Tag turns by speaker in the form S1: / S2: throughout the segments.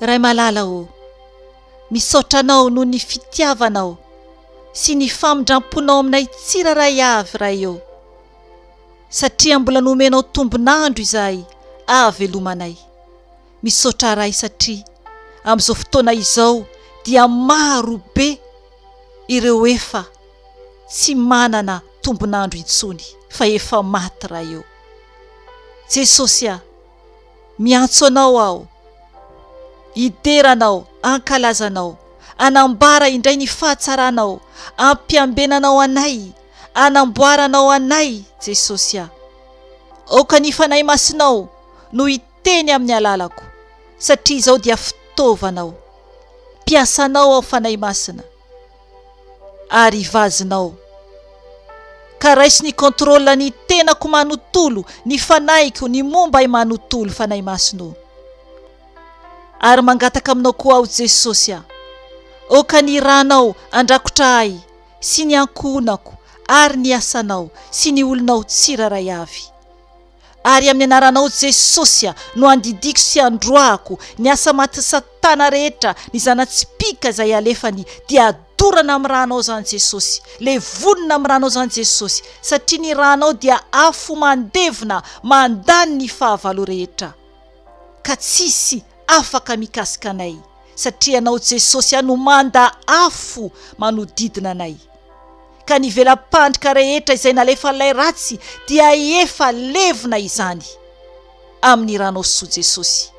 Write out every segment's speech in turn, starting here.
S1: Ray malala o, misaotra anao noho ny fitiavanao sy ny famindramponao aminay tsiraray avy ray eo, satria mbola nomenao tombonandro izahay ahavelomanay. Misaotra ray satria amin'izao fotoana izao dia maro be ireo efa tsy manana tombonandro intsony fa efa maty ray eo. Jesosy a, miantso anao aho, hideranao, ankalazanao, anambara indray ny fahatsaranao, ampiambenanao anay, anamboaranao anay. Jesosy a, aoka ny fanahy masinao no hiteny amin'ny alalako, satria izao dia fitaovanao, mpiasanao ao fanahy masina ary vazinao. Ka raisy ny kontrola ny tenako manontolo, ny fanaiko, ny momba manontolo fanahy masino. Ary mangataka aminao koa aho Jesosy a, aoka ny ranao andrakotra ahy sy ny ankonako ary ny asanao sy ny olonao tsiraray avy. Ary amin'ny anaranao Jesosy a, no andidiko sy androako ny asa maty Satana rehetra, ny zanatsipika izay alefany dia adorana amin'ny ranao zany Jesosy, le vonona amin'ny ranao zany Jesosy, satria ny ranao dia afo mandevina mandany ny fahavalo rehetra, ka tsisy afaka mikasika anay, satria anao Jesosy a no manda afo manodidina anay. Ka ny velam-pandrika rehetra izay nalefa ilay ratsy dia efa levina izany amin'ny ranao soa Jesosy.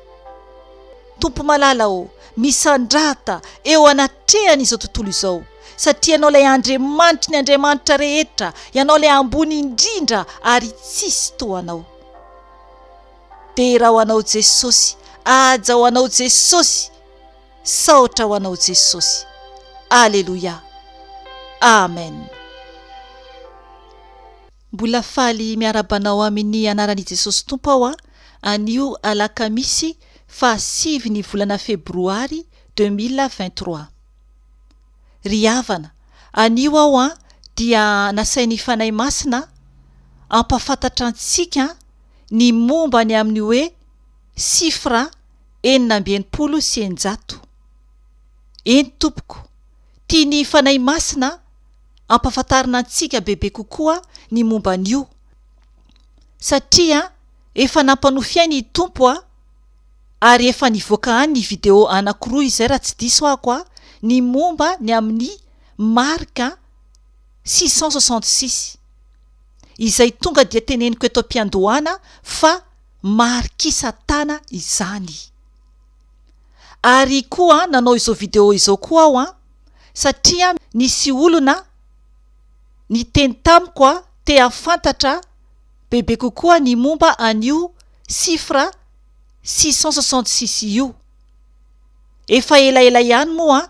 S1: Tompo malala o, misandrata eo anatrehany izao tontolo izao, satria ianao ilay Andriamanitra, ny Andriamanitra rehetra, ianao ilay ambony indrindra ary tsisy toanao. Dera ho anao Jesosy, aja ho anao Jesosy, saotra ho anao Jesosy. Aleluia, amen. Mbola faly miarabanao amin'ny anaran'i Jesosy Tompo aho a, anio alakamisy fa 7 ny volana Febroary 2023. Ry havana, anio aho a dia nasain'ny fanahy masina ampafantatra antsika ny momba ny amin'ny hoe sifra 490. Eny tompoko, tiany fanahy masina ampafantarina antsika bebe kokoa ny momba an'io, satria efa nampanofiany ny Tompo a, ary efa nivoaka any ny video anankiroa izay raha tsy diso ahako a, ny momba ny amin'ny Marika 666 izay tonga dia teneniko eto am-piandohana fa mariky Satana izany. Ary koa nanao izao video izao koa aho a, satria nisy olona ny teny tamiko a te afantatra bebe kokoa ny momba an'io sifra 666 io. Efa elaela ihany moa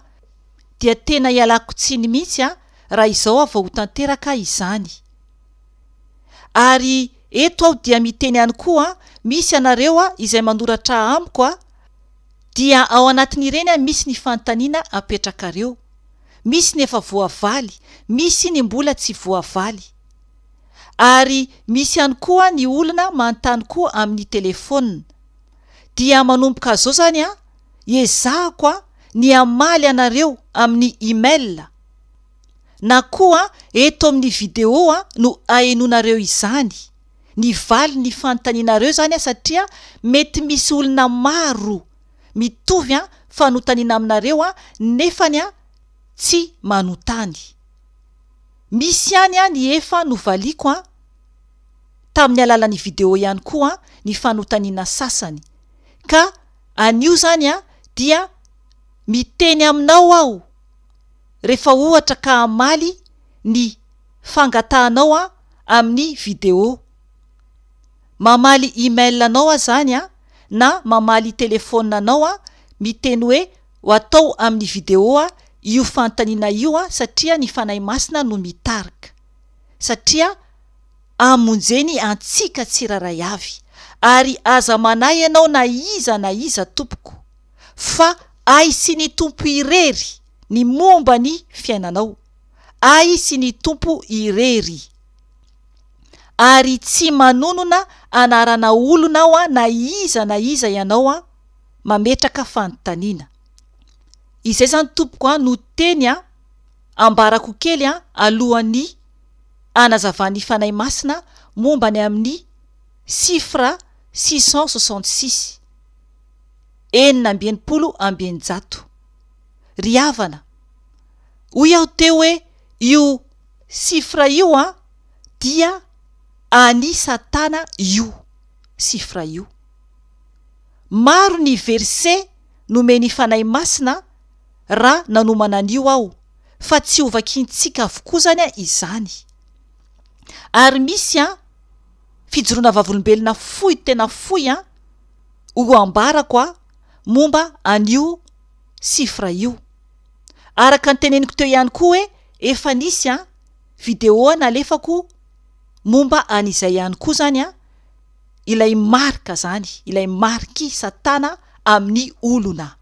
S1: dia tena ialako tsiny mihitsy a raha izao aho vao tanteraka izany. Ary eto aho dia miteny ihany koa, misy anareo a izay manoratra amiko a, dia ao anatin'ireny a misy ny fanontaniana apetrakareo, misy ny efa voavaly, misy ny mbola tsy voavaly. Ary misy ihany koa ny olona manontany koa amin'ny telefona. Dia manomboka zao zany a, ezahako a ny amaly anareo amin'ny email, na koa eto amin'ny video a no ahenonareo izany, ny valy ny fanontanianareo zany a, satria mety misy olona maro mitovy a fanontaniana aminareo a nefany a tsy manontany. Misy ihany a ny efa novaliko a tamin'ny alalan'ny video ihany koa ny fanontaniana sasany. Ka anio zany a dia miteny aminao aho rehefa ohatra ka amaly ny fangatahanao a amin'ny video. Mamaly email anao a zany a, na mamaly telefona anao a, miteny hoe ho atao amin'ny video a io fanontaniana io a, satria ny fanahy masina no mitarika, satria amonjeny antsika tsiraray avy. Ary aza manahy ianao na iza tompoko, fa ai sy ny Tompo irery ny momba ny fiainanao, ai sy ny Tompo irery. Ary tsy manonona anarana olona ao a na iza ianao a, mametraka fanontaniana. Izay zany tompoko no teny ambarako kely alohan'ny anazavany fanahy masina momba ny amin'ny sifra 666 690. Ry havana, hoy aho teo hoe io sifra io dia ani Satana io sifra io. Maro ny verset nomeny fanahy masina raha nanomana an'io aho, fa tsy hovakintsika avokoa zany izany. Ary misy fijoroana vavolombelona fohy tena fohy ho ambarako momba an'io sifra io. Araka ny teneniko teo ihany koa hoe efa nisy vidéo nalefako momba an'izay ihany koa zany ilay marika zany, ilay mariky Satana amin'ny olona.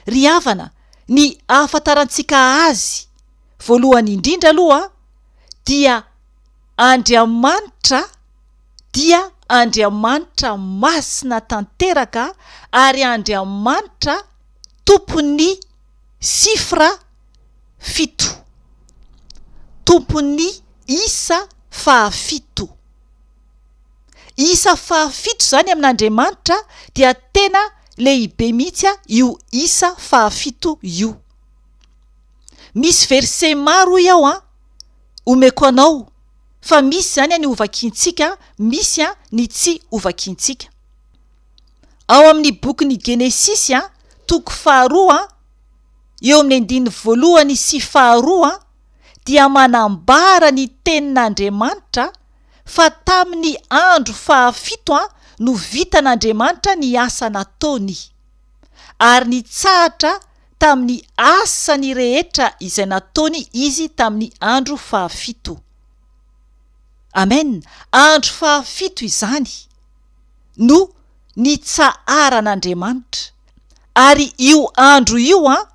S1: Ry havana, ny ahafantarantsika azy voalohany indrindra aloha dia Andriamanitra dia Andriamanitra masina tanteraka ary Andriamanitra tompon'ny sifra 7, tompon'ny isa 7. Isa 7 zany amin'Andriamanitra dia tena lehibe mihitsy io isa 7 io. Misy verset maro iaho omeko anao, fa misy zany ny ovakintsika, misy ny tsy ovakintsika. Ao amin'ny bokin'ny Genesisy toko 2 eo amin'ny 1 sy 2 dia manambara ny tenin'Andriamanitra fa tamin'ny andro 7 no vitan'Andriamanitra ny asa nataony, ary nitsahatra tamin'ny asany rehetra izay nataony izy tamin'ny andro 7. Amen. Andro 7 izany no nitsaharan'Andriamanitra, ary io andro io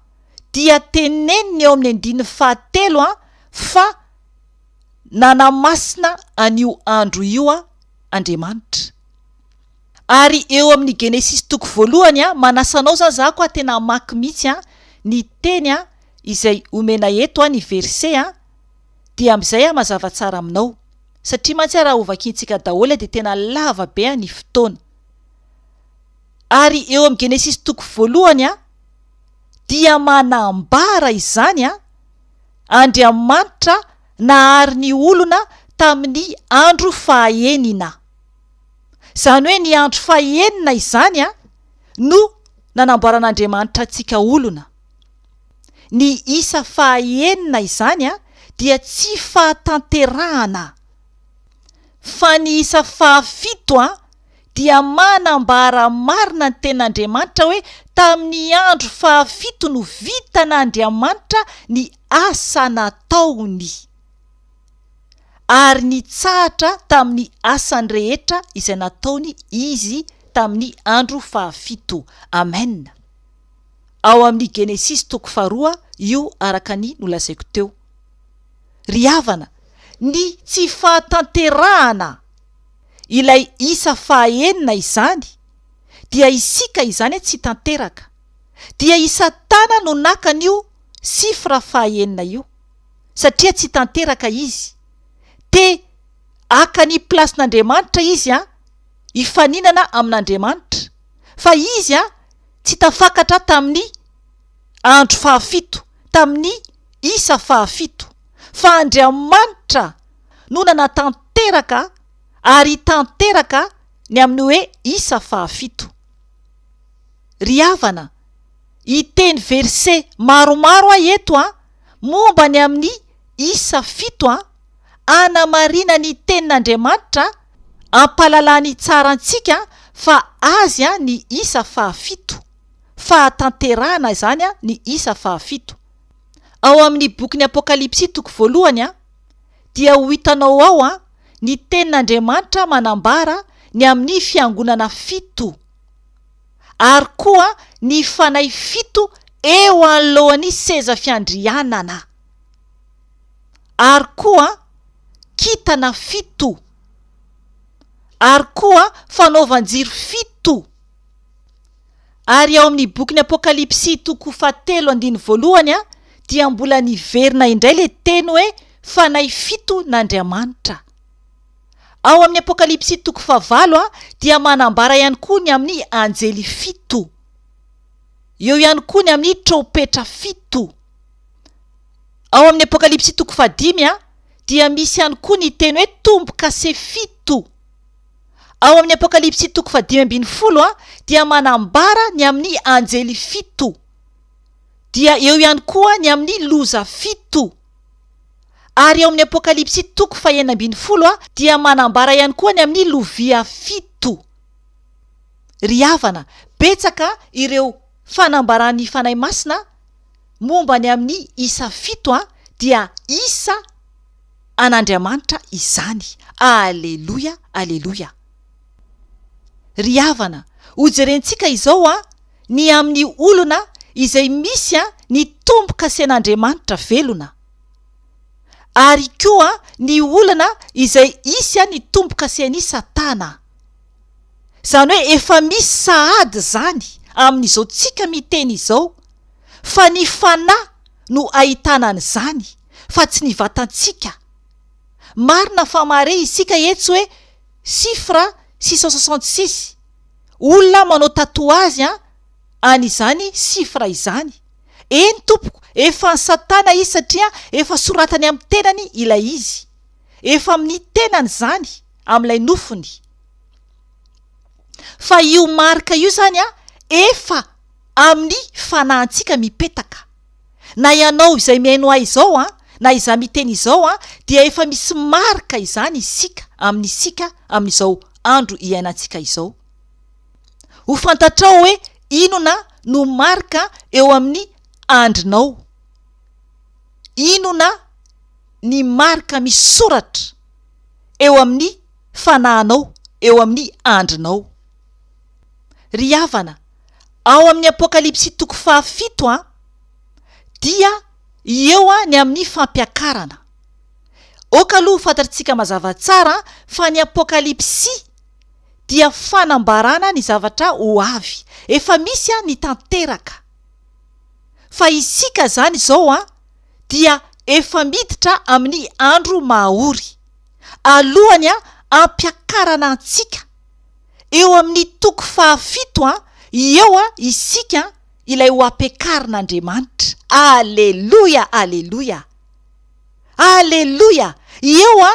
S1: dia teneniny eo amin'ny 13 fa nanamasina an'io andro io Andriamanitra. Ary eo amin'ny Genesisy toko 1 manasanao zany zako tena maky mihitsy ny teny izay omena eto ny verset dia am'izay mazava tsara aminao, satria mantsy raha ovakintsika daholo dia tena lava be ny fotoana. Ary eo amin'ny Genesisy toko 1 dia manambara izany Andriamanitra nahary ny olona tamin'ny andro 9. Zany hoe ny andro 9 izany no nanamboaran'Andriamanitra antsika olona. Ny isa 9 izany dia tsy fahatanterahana, fa ny isa 7 dia manambara marina ny ten'Andriamanitra hoe tamin'ny andro 7 no vitan'Andriamanitra ny asa nataony, ary nitsahatra tamin'ny asany rehetra izay nataony izy tamin'ny andro 7. Amen. Ao amin'ny Genesisy toko 2 io araka ny nolazaiko teo. Ry havana, ny tsy fahatanterahana ilay isa 9 izany dia isika izany tsy tanteraka, dia i Satana no nakan'io sifra 9 io, satria tsy tanteraka izy. Te aka ny plasin'Andriamanitra izy hifaninana amin'Andriamanitra, fa izy tsy tafakatra tamin'ny andro 7, tamin'ny isa 7, fa Andriamanitra no nanatanteraka ary tanteraka ny amin'ny hoe isa 7. Ry havana, iteny verset maromaro eto momba ny amin'ny isa 7 anamarina ny tenin'Andriamanitra, ampalalany tsarantsika fa azy ny isa 7, fahatanterahana zany ny isa 7. Ao amin'ny bokin'ny Apokalipsy toko 1 dia ho hitanao ao ny tenin'Andriamanitra manambara ny amin'ny fiangonana 7, ary koa ny fanahy 7 eo anoloan'ny seza fiandrianana, ary koa kitana 7, ary koa fanaovan-jiro 7. Ary ao amin'ny boky ny Apokalipsy toko 7:1 dia mbola niverina indray le teny hoe fanahy 7 n'Andriamanitra. Ao amin'ny Apokalipsy toko 9 dia manambara ihany koa ny amin'ny anjely 7. Eo ihany koa ny amin'ny trompetra 7. Ao amin'ny Apokalipsy toko 10 dia misy ihany koa ny teny hoe tombo-kase 7. Ao amin'ny Apokalipsy toko 15 dia manambara ny amin'ny anjely 7. Dia eo ihany koa ny amin'ny loza 7. Ary ao amin'ny Apokalipsy toko 19 dia manambara ihany koa ny amin'ny lovia 7. Ry havana, betsaka ireo fanambaran'ny fanahy masina momba ny amin'ny isa 7 dia isa an'Andriamanitra izany. Aleluia, aleluia. Ry havana, hojerentsika izao ny amin'ny olona izay misy ny tombo-kasen'Andriamanitra velona. Ary koa ny olona izay isy ny tombo-kasen'ny Satana. Zany hoe efa misy sahady zany amin'izao tsika miteny izao, fa ny fanahy no ahitana an'izany, fa tsy ny vatantsika. Marina fa mare isika eto hoe sifra 666. Olona manao tatoazy an'izany sifra izany. Eny tompoko, efa ny Satana izy satria efa soratany amin'ny tenany ilay izy. Efa amin'ny tenany zany, amin'ilay nofony. Fa io marika io zany efa amin'ny fanahintsika mipetaka. Na ianao izay mihaino ahy izao na izay miteny izao dia efa misy marika izany isika amin'izao andro iainantsika izao. Ho fantatrao hoe inona no marika eo amin'ny andrinao. Inona ny marika misoratra eo amin'ny fanahinao, eo amin'ny andrinao. Ry havana, ao amin'ny Apokalipsy toko 7 dia eo ny amin'ny fampiakarana. Oka aloha fantatritsika mazava tsara fa ny Apokalipsy dia fanambarana ny zavatra ho avy. Efa misy ny tanteraka. Fa isika zany zao dia efa miditra amin'ny andro mahaory. Alohany ampiakarana antsika. Eo amin'ny toko 7 eo isika ilay ho ampiakarin'Andriamanitra. Aleluia, aleluia. Aleluia. Eo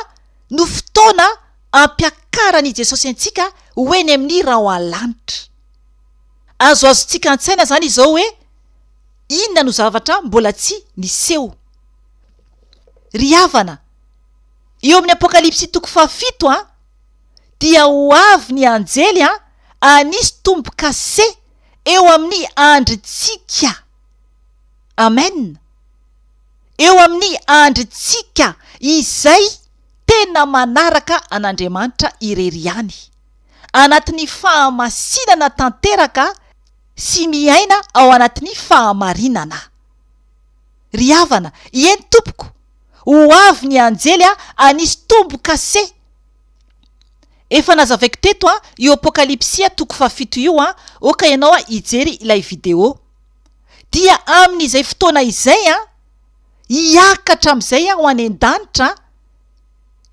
S1: no fotoana ampiakarany Jesosy antsika hoeny amin'ny raha ho an-lanitra. Azoazontsika an-tsaina zany izao hoe inona no zavatra mbola tsy niseho. Ry havana, eo amin'ny Apokalipsy toko 7 dia ho avy ny anjely anisy tombo-kase eo amin'ny andritsika. Amen. Eo amin'ny andritsika izay tena manaraka an'Andriamanitra ireriany. Anatin'ny fahamasinana tanteraka sy miaina ao anatin'ny fahamarinana. Ry havana, eny tompoko, ho avy ny anjely anisy tombo-kase. Efa nazavaiko teto io Apokalipsy toko 7 io oka ianao hijery ilay video. Dia amin'izay fotoana izay hiakatra amin'izay ho any an-danitra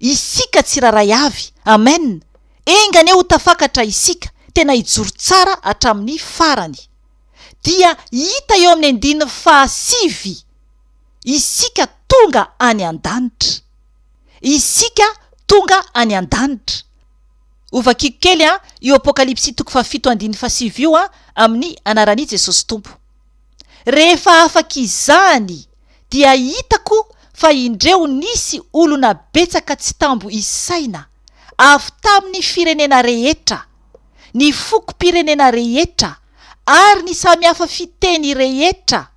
S1: isika tsiraray avy. Amen. Engany ho tafakatra isika, tena hijoro tsara hatramin'ny farany. Dia hita eo amin'ny 5 isika tonga any an-danitra. Isika tonga any an-danitra. Ovakiko kely io Apokalipsy toko 7:5 io amin'ny anaran'i Jesosy Tompo. Rehefa afaka izany dia hitako fa indreo nisy olona betsaka tsy tambo isaina avy tamin'ny firenena rehetra, ny fokom-pirenena rehetra ary ny samihafa fiteny rehetra,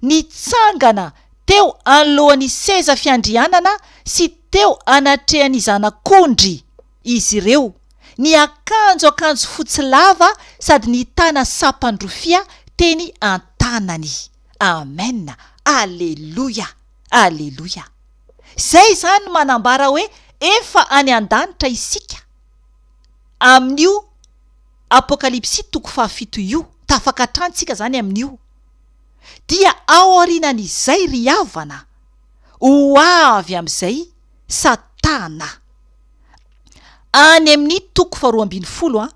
S1: nitsangana teo anoloan'ny seza fiandrianana sy teo anatrehan'ny zanak'ondry. Izy ireo ny akanjo fotsy lava sady ny tana sampandrofia teny an-tanany. Amen. Aleluia, aleluia. Zay zany manambara hoe efa any an-danitra isika. Amin'io Apokalipsy toko 7 io tafaka trantsika zany amin'io. Dia ao aorianan'izay ry havana ho avy am'izay Satana. Any amin'ny toko 12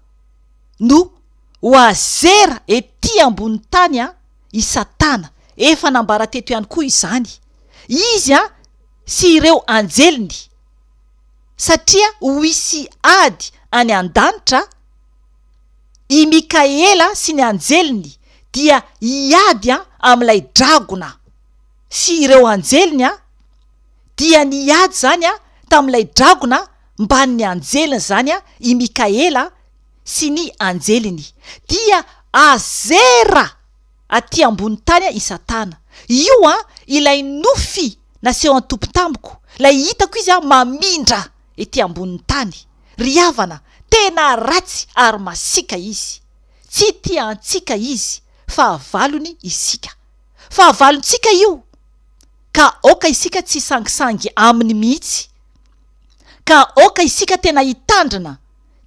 S1: no ho azera ety ambony tany i Satana. Efa nambara teto ihany koa izany. Izy sy ireo anjeliny, satria ho isy ady any an-danitra i Mikaela sy ny anjeliny dia hiady amin'ilay dragona, sy ireo anjeliny dia niady zany tamin'ilay dragona mban'ny anjeliny zany i Mikaela sy ny anjeliny, dia azera aty ambony tany i Satana. Io ilay Nofy naseho an-tompo tamiko, lay hitako izy mamindra ety ambony tany. Ry havana, tena ratsy ary masika izy. Tsy tiantsika izy, fahavalony isika. Fahavalontsika io. Ka oka isika tsy sangisangy aminy mihitsy. Ka oka isika tena hitandrina,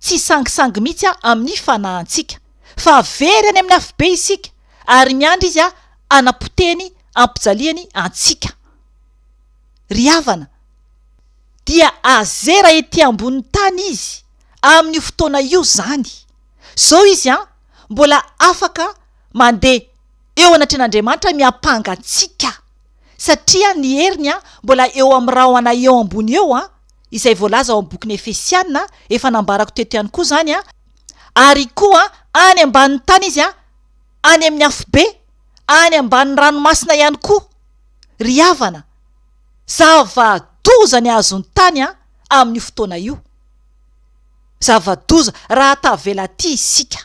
S1: tsy sangisangy mihitsy amin'ny fanahintsika. Fa very any amin'ny afibe isika, ary miandry izy anapoteny ampijaliany antsika. Ry havana, dia azera ety ambony tany izy amin'ny fotoana io zany. Zao izy mbola afaka mandeha eo anatren'Andriamanitra miapanga antsika, satria ny heriny mbola eo amin'ny rahona eo ambony eo izay voalaza ao amin'ny bokin'ny Efesiana, efa nambarako teto ihany koa zany ary koa any ambanin'ny tany izy any amin'ny afibe, any ambanin'ny ranomasina ihany koa. Ry havana, zava-doza ny azony tany amin'ny fotoana io. Zava-doza raha tavela ty isika.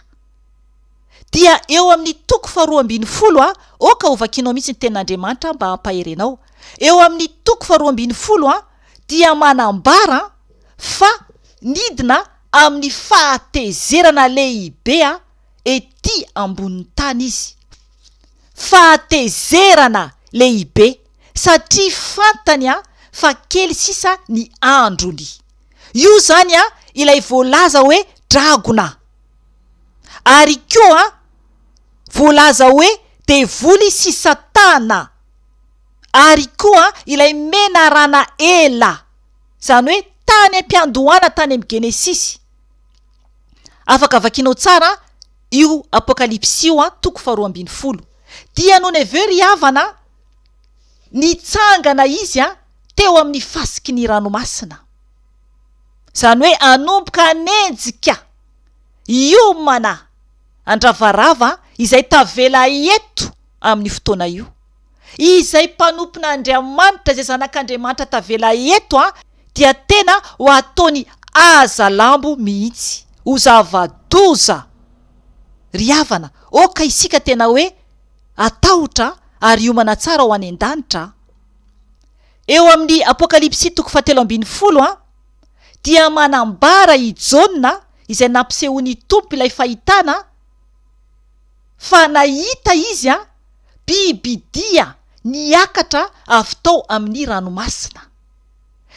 S1: Dia eo amin'ny toko 12 oka ho vakinao mihitsy ny tenin'Andriamanitra mba hampaherenao. Eo amin'ny toko 12 dia manambara fa nidina amin'ny fahatezerana lehibe ety ambony tany izy. Fahatezerana lehibe, satria fantany fa kely sisa ny androny. Io zany ilay voalaza hoe dragona. Ary koa voalaza hoe devoly sy Satana. Ary koa ilay menarana ela, zany hoe tany ampiandohana tany amin'ny Genesisy. Afaka vakinao tsara io Apokalipsy io toko 12. Dia noho ny very havana nitsangana izy teo amin'ny fasiky ny ranomasina. Zany hoe anomboka anenjika iomana andravarava izay tavela eto amin'ny fotoana io. Izay mpanompoina Andriamanitra, izay zanak'Andriamanitra tavela eto dia tena ho ataony azalambo mihitsy, ho zava-doza. Ry havana, oka isika tena hoe atahotra ary iomana tsara ho any an-danitra. Eo amin'ny Apokalipsy toko 17 dia manambara i Jaona izay nampisehony Tompo ilay fahitana, fa nahita izy bibidia niakatra avy tao amin'ny ranomasina.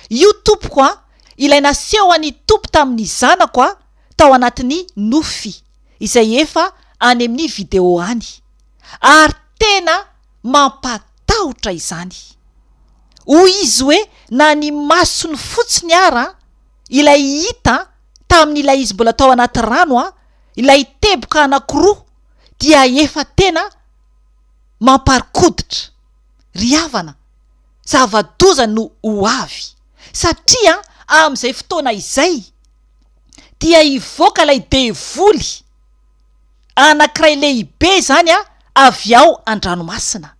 S1: Io Tompo ilay naseho any Tompo tamin'ny zanako tao anatin'ny Nofy, izay efa any amin'ny video any. Ary tena mampatahotra izany. Hoy izy hoe na ny masony fotsiny ara ilay hita tamin'ilay izy mbola tao anaty rano ilay teboka anankiroa dia efa tena mamparikoditra. Ry havana, zava-doza no ho avy, satria amin'izay fotoana izay dia hivoaka ilay devoly anankiray lehibe zany avy ao an-dranomasina.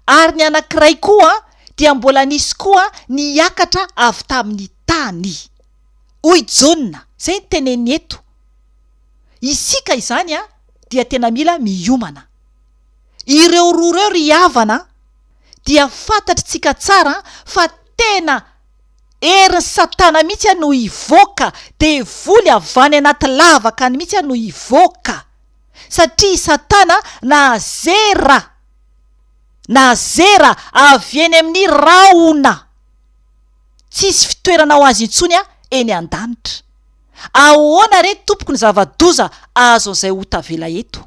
S1: Ary ny anankiray koa dia mbola nisy koa niakatra avy tamin'ny tany. Hoy Jaona, zay ny teneny eto. Isika izany dia tena mila miomana. Ireo roa ireo ry havana dia fantatritsika tsara fa tena ery Satana mihitsy no hivoaka, devoly avany anaty lavaka ny mihitsy no hivoaka, satria Satana nazera avy eny amin'ny rahona, tsisy fitoerana ho azy intsony eny an-danitra. Ahoana re tompoko ny zava-doza azo izay ho tavela eto?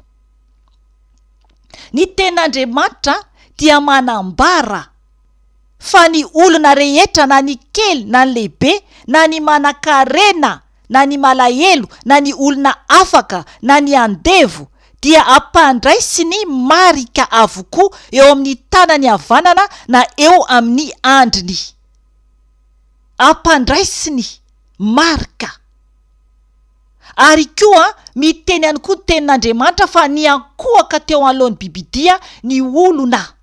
S1: Ny ten'Andriamanitra dia manambara fa ny olona rehetra, na ny kely na ny lehibe, na ny manan-karena na ny malahelo, na ny olona afaka na ny andevo, dia ampandraisy ny marika avokoa eo amin'ny tanany havanana na eo amin'ny andriny. Ampandraisy ny marika. Ary koa miteny ihany koa tenin'Andriamanitra fa ny ankohaka teo alohan'ny bibidia ny olona.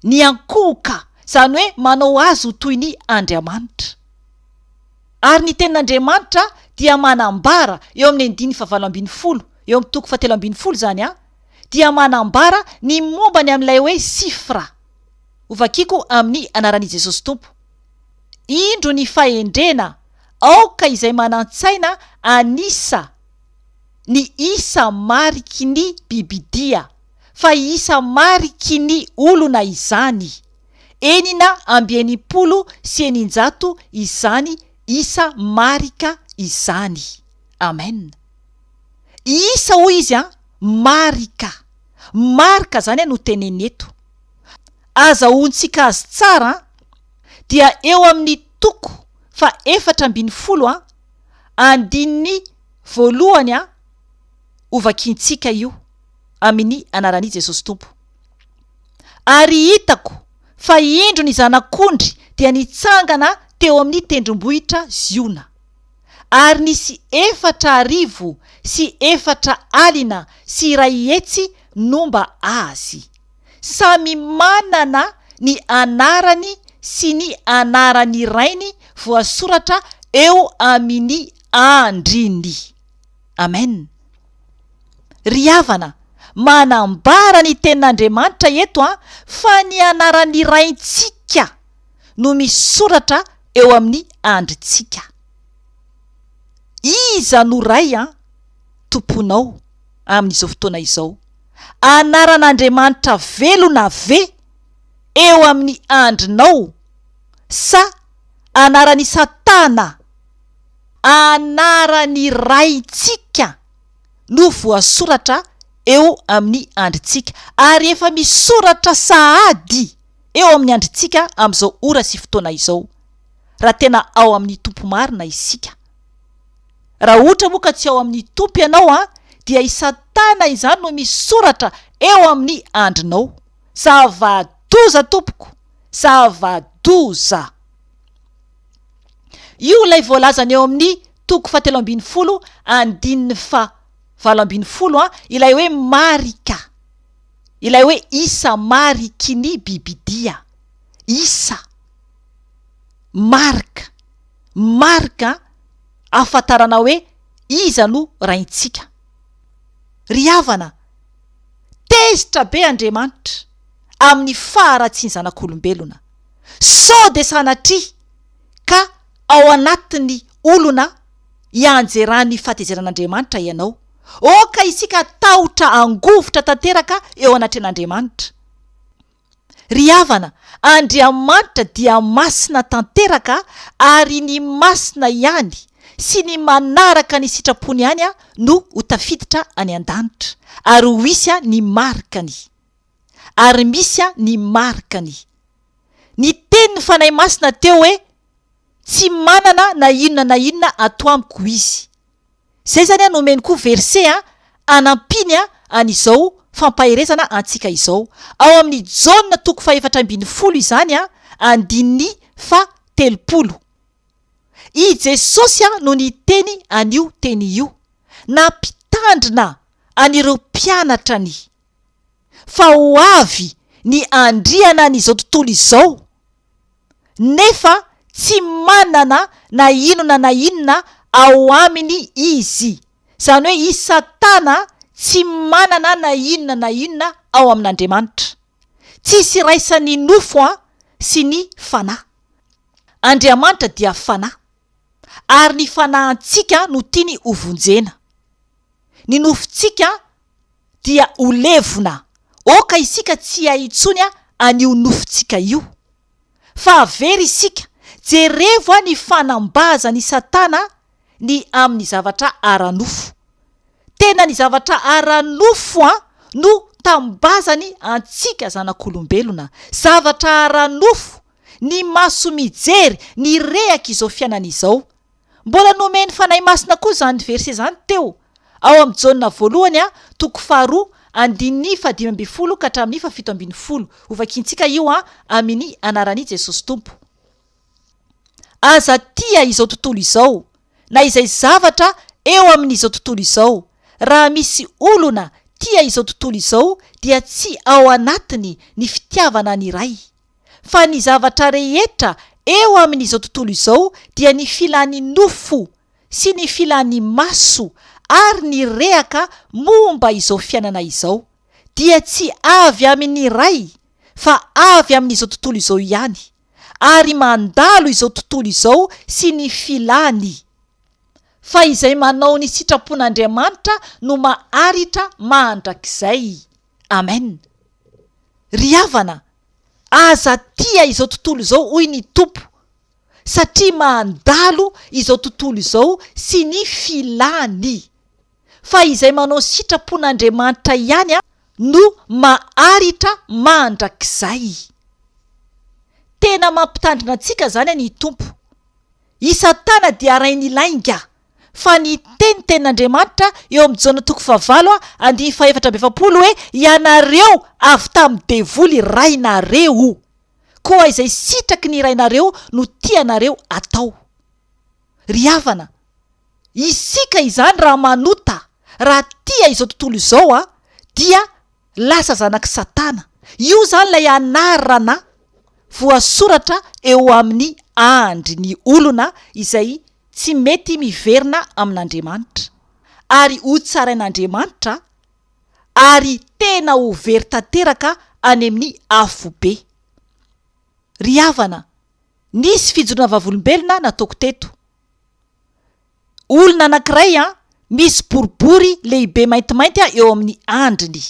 S1: Ny ankohaka, zany hoe manao azy ho toy ny Andriamanitra. Ary ny tenin'Andriamanitra dia manambara eo amin'ny 5:20, eo amin'ny toko 7:20 zany dia manambara ny mombany amin'ilay hoe sifra. Ovakiko amin'ny anaran'i Jesosy Tompo. Indro ny fahendrena, aoka izay manantsaina anisa ny isa mariky ny bibidia, fa isa mariky ny olona izany. Enina amby 900 izany isa marika izany. Amen. Isa hoy izy marika. Marika zany no teneny eto. Azahoantsika azy tsara dia eo amin'ny toko 4:20 andininy voalohany ovakintsika io amin'ny anaran'i Jesosy Tompo. Ary hitako fa indro ny zanak'ondry dia nitsangana teo amin'ny tendrombohitra Ziona. Ary nisy 4,400 sy iray hetsy nomba azy, samy manana ny anarany sy ny anarany rainy voasoratra eo amin'ny andriny. Amen. Ry havana, manambara ny tenin'Andriamanitra eto fa ny anarany raintsika no misoratra eo amin'ny andritsika. Iza no ray tomponao amin'izao fotoana izao? Anaran'Andriamanitra velona ve eo amin'ny andrinao, sa anarany Satana, anarany raintsika no voasoratra eo amin'ny andritsika? Ary efa misoratra sahady eo amin'ny andritsika amin'izao ora sy fotoana izao, raha tena ao amin'ny tompo marina isika. Raha ohatra moa ka tsy ao amin'ny tompo ianao dia i Satana izany no misoratra eo amin'ny andrinao. Zava-doza tompoko, zava-doza. Io ilay voalazana eo amin'ny toko 7:20 andininy 7:20 ilay hoe marika, ilay hoe isa mariky ny bibidia. Isa marika, marika ahafantarana hoe iza no raintsika. Ry havana, tezitra be Andriamanitra amin'ny faharatsiany zanak'olombelona. Sao de sanatria ka ao anatin'ny olona ianjerany fahatezeran'Andriamanitra ianao. Oka isika tahotra angovotra tanteraka eo anatren'Andriamanitra. Ry havana, Andriamanitra dia masina tanteraka, ary ny masina ihany sy ny manaraka ny sitrapony ihany no ho tafiditra any an-danitra, ary ho isy ny marikany, ary misy ny marikany. Ny tenin'ny fanahy masina teo hoe tsy manana na inona ato amiko izy. Zay zany nomeny koa verse anampiny an'izao fampaherezana antsika izao ao amin'ny Jaona toko 4:20 izany andininy 30. I Jesosy no ny teny an'io teny io, nampitandrina anireo mpianatrany fa ho avy ny andriana n'izao tontolo izao, nefa tsy manana na inona ao aminy izy. Zany hoe i Satana tsy manana na inona ao amin'Andriamanitra. Tsisy raisan'ny nofo sy ny fanahy. Andriamanitra dia fanahy, ary ny fanahintsika no tiany hovonjena. Ny nofontsika dia ho levona. Oka isika tsy haintsony an'io nofontsika io, fa very isika jerevo ny fanambazany Satana ny amin'ny zavatra ara-nofo. Tena ny zavatra ara-nofo no tambazany antsika zanak'olombelona, zavatra ara-nofo, ny maso mijery, ny rehaka izao fiainana izao. Mbola nomeny fanahy masina koa zany verset zany teo ao amin'ny Jaona voalohany 2:5-12 ka hatramin'ny 7:10. Ovakintsika io Amin'Ny anaran'i Jesosy Tompo. Aza tia izao tontolo izao, na izay zavatra eo amin'izao tontolo izao. Raha misy olona tia izao tontolo izao dia tsy ao anatiny ny fitiavana ny iray, fa ny zavatra rehetra eo amin'izao tontolo izao dia ny filan'ny nofo sy ny filan'ny maso ary ny rehaka momba izao fiainana izao dia tsy avy amin'ny iray fa avy amin'izao tontolo izao ihany, ary mandalo izao tontolo izao sy ny filany. Fa izay manao ny sitrapon'Andriamanitra no maharitra mandrakizay. Amen. Ry havana, aza tia izao tontolo izao hoy ny Tompo, satria mandalo izao tontolo izao sy ny filany. Fa izay manao sitrapon'Andriamanitra ihany no maharitra mandrakizay. Tena mampitandrina antsika zany ny Tompo. I Satana dia arainy lainga, fa ny teniten'Andriamanitra eo amin'ny Jaona 4:4 hoe ianareo avy tamin'ny devoly rainareo, koa izay sitraky ny rainareo no tianareo atao. Ry havana, isika izany raha manota, raha tia izao tontolo izao dia lasa zanak' Satana. Io zany lay anarana voasoratra eo amin'ny andry ny olona izay tsy mety miverina amin'Andriamanitra, ary ho tsarain'Andriamanitra, ary tena ho very tanteraka any amin'ny afobe. Ry havana, nisy fijoroana vavolombelona nataoko teto. Olona anankiray misy boribory lehibe maintimainty eo amin'ny andriny.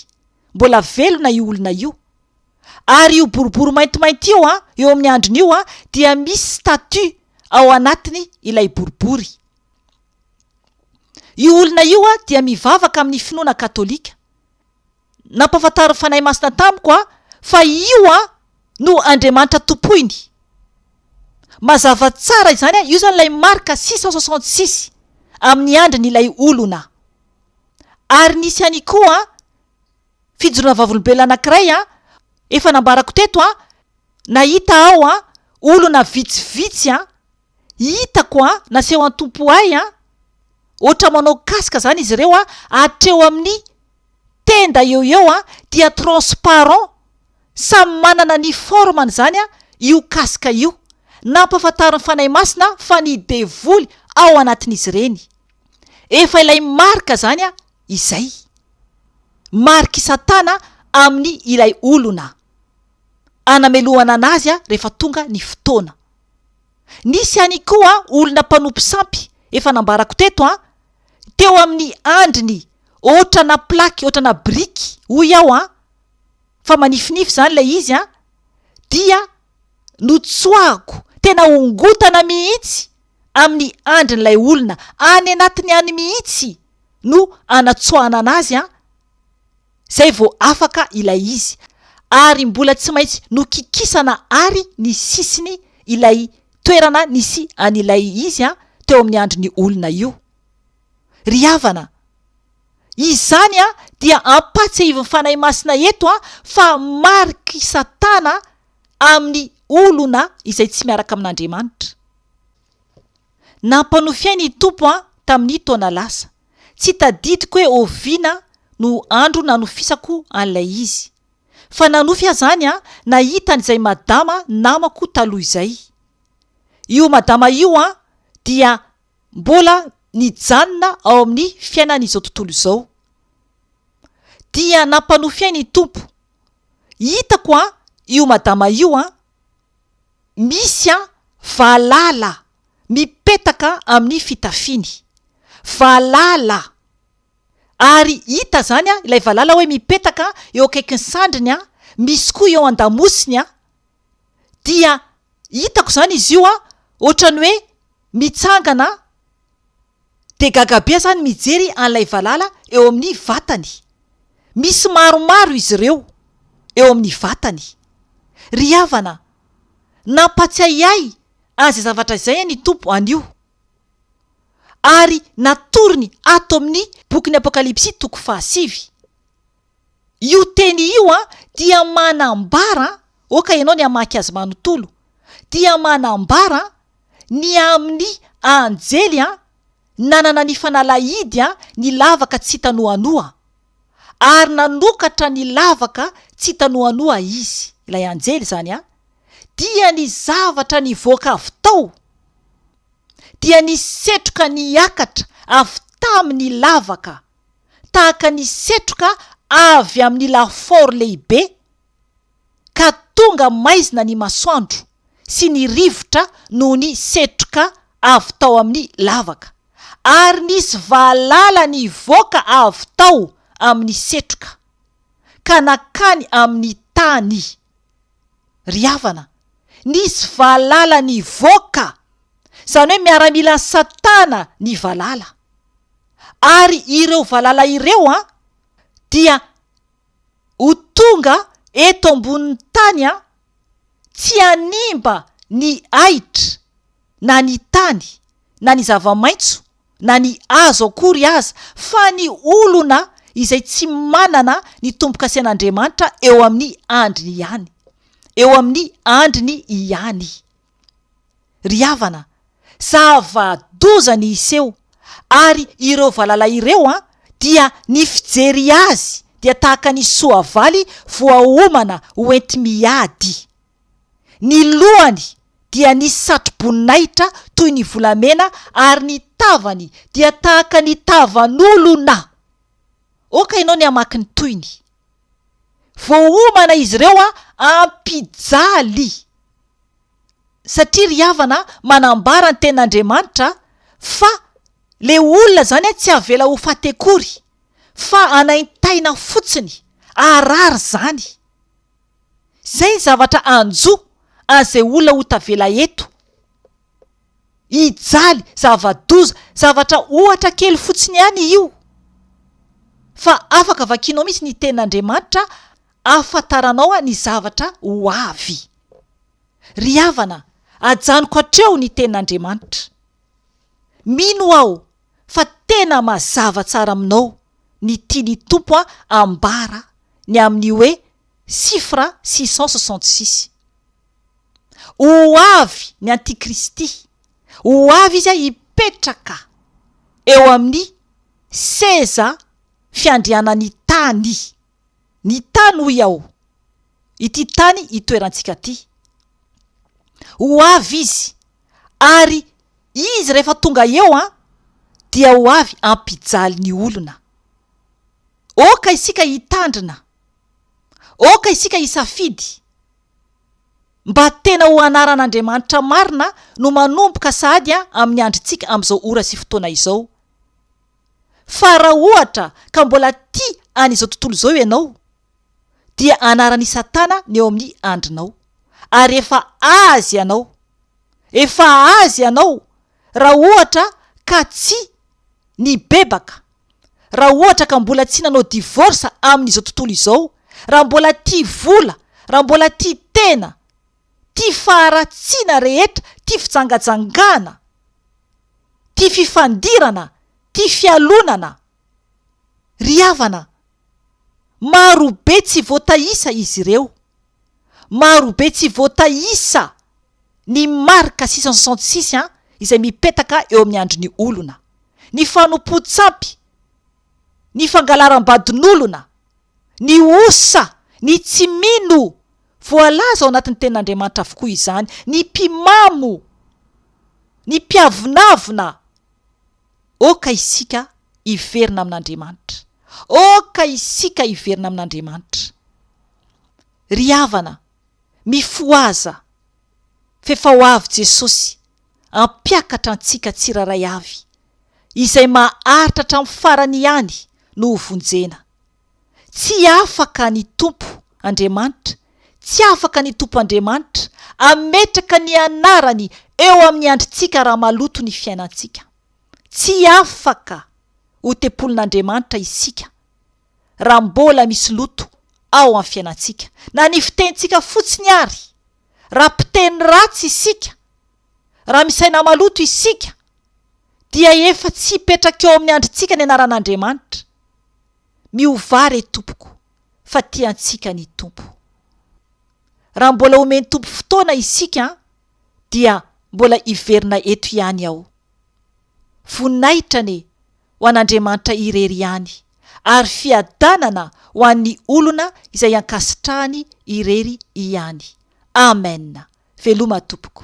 S1: Mbola velona io olona io. Ary io boribory maintimainty io eo amin'ny andriny io dia misy statue ao anatiny ilay boribory. Io olona io dia mivavaka amin'ny finoana katolika. Nampafantary fanahy masina tamiko fa io no Andriamanitra tompoiny. Mazava tsara izany io zany lay Marika 666 amin'ny andriny ilay olona. Ary nisy ihany koa fijoroana vavolombelona anankiray efa nambarako teto nahita ao olona vitsivitsy hitako naseho an-tompo ay ohatra manao kasika zany izy ireo hatreo amin'ny tenda eo dia transparent, samy manana ny formany zany io kasika io. Nampafantarin'ny fanahy masina fa ny devoly ao anatin'izy ireny. Efa ilay marika zany izay mariky Satana amin'ny ilay olona, anamelohana anazy rehefa tonga ny fotoana. Nisy ihany koa olona mpanompo sampy efa nambarako teto teo amin'ny andriny ohatra na plaky, ohatra na briky hoy ao fa manifinify zany lay izy dia notsoahako, tena ongotana mihitsy amin'ny andrin'ilay olona, any anatiny any mihitsy no anatsoahana anazy zay vao afaka ilay izy, ary mbola tsy maintsy nokikisana ary ny sisiny ilay toerana nisy an'ilay izy teo amin'ny andriny olona io. Ry havana, izany dia ampatsahivy fanahy masina eto fa mariky Satana amin'ny olona izay tsy miaraka amin'Andriamanitra. Nampanofiay ny Tompo tamin'ny taona lasa, tsy tadidiko hoe oviana no andro nanofisako an'ilay izy, fa nanofy zany nahitan'izay madama namako taloha izay. Io madama io dia mbola nijanona ao amin'ny fiainan'izao tontolo izao. Dia nampanofiay ny Tompo, hitako io madama io misy valala mipetaka amin'ny fitafiny, valala, ary hita zany ilay valala hoe mipetaka eo akaikin'ny sandriny misy koa eo an-damosiny dia hitako zany izy io ohatrany hoe mitsangana de gagabe zany mijery an'ilay valala eo amin'ny vatany, misy maromaro izy ireo eo amin'ny vatany. Ry havana, nampatsiahy azy zavatra izay ny Tompo anio, ary natorony ato amin'ny bokin'ny Apokalipsy 7. Io teny io dia manambara, oka ianao ny amaky azy manontolo, dia manambara ny amin'ny anjely nanana ny fanalahidy ny lavaka tsy tanoanoa, ary nanokatra ny lavaka tsy tanoanoa izy, ilay anjely zany dia ny zavatra nivoaka avy tao, dia ny setroka niakatra avy tamin'ny lavaka, tahaka ny setroka avy amin'ny lafaoro lehibe, ka tonga maizina ny masoandro sy ny rivotra noho ny setroka avy tao amin'ny lavaka, ary nisy valala nivoaka avy tao amin'ny setroka, ka nakany amin'ny tany. Ry havana, nisy valala nivoaka, zany hoe miaramila Satana ny valala, ary ireo valala ireo dia ho tonga eto ambonin'ny tany tsy animba ny ahitra na ny tany na ny zava-maitso na ny azo akory aza, fa ny olona izay tsy manana ny tombo-kasen'Andriamanitra eo amin'ny andriny ihany, eo amin'ny andriny ihany. Ry havana, zava-doza ny iseo, ary ireo valala ireo dia ny fijery azy dia tahaka ny soavaly voaomana hoenty miady. Ny lohany dia ny satroboninahitra toy ny volamena, ary ny tavany dia tahaka ny tavan'olona. Oka ianao ny amaky ny toyny. Voaomana izy ireo ampijaly. Satria ry havana, manambara ny ten'Andriamanitra fa le olona zany tsy avela ho fatekory, fa anaintaina fotsiny, arary zany. Zay zavatra anjo azay olona ho tavela eto. Ijaly, zava-doza, zavatra ohatra kely fotsiny ihany io. Fa afaka vakianao misy ny ten'Andriamanitra afantaranao ny zavatra ho avy. Ry havana, ajanoko hatreo ny ten'Andriamanitra. Mino aho fa tena mazava tsara aminao ny tiany Tompo ambara ny amin'ny hoe sifra 666. Ho avy ny antikristy, ho avy izy hipetraka eo amin'ny seza fiandrianany tany. Ny tany hoy aho, ity tany itoerantsika ty. Ho avy izy, ary izy rehefa tonga eo dia ho avy ampijaly ny olona. Oka isika hitandrina, oka isika hisafidy, mba tena ho anaran'Andriamanitra marina no manomboka sady amin'ny andritsika amin'izao ora sy fotoana izao. Fa raha ohatra ka mbola tia an'izao tontolo izao ianao, dia anaran'ny Satana ny eo amin'ny andrinao, ary efa azy ianao, raha ohatra ka tsy nibebaka, raha ohatra ka mbola tsy nanao divorce amin'izao tontolo izao, raha mbola tia vola, raha mbola tia tena, tia faharatsiana rehetra, tia fijangajangana, tia fifandirana, tia fialonana. Ry havana, marobe tsy voataisa izy ireo, marobe tsy voataisa ny Marika 666 izay mipetaka eo amin'ny andriny olona, ny fanompo-tsampy, ny fangalaram-badin'olona, ny osa, ny tsy mino, voalaza ao anatin'ny ten'Andriamanitra avokoa izany, ny mpimamo, ny mpiavonavona. Oka isika hiverina amin'Andriamanitra, oka isika hiverina amin'Andriamanitra. Ry havana, mifoaza fefa ho avy Jesosy ampiakatra antsika tsiraray avy, izay maharitra hatramin'ny farany ihany no hovonjena. Tsy afaka ny Tompo Andriamanitra, tsy afaka ny Tompo Andriamanitra ametraka ny anarany eo amin'ny andritsika raha maloto ny fiainantsika. Tsy afaka ho tempolin'Andriamanitra isika raha mbola misy loto ao amin'ny fiainantsika, na ny fitentsika fotsiny ary, raha mpiteny ratsy isika, raha misaina maloto isika, dia efa tsy hipetraka eo amin'ny andrintsika ny anaran'Andriamanitra. Miovary tompoko, fa tiantsika ny Tompo. Raha mbola omeny Tompo fotoana isika, dia mbola hiverina eto ihany aho. Voninahitra ho an'Andriamanitra irery ihany, ary fiadanana ho an'ny olona izay ankasitrahany irery ihany. Amen. Veloma tompoko.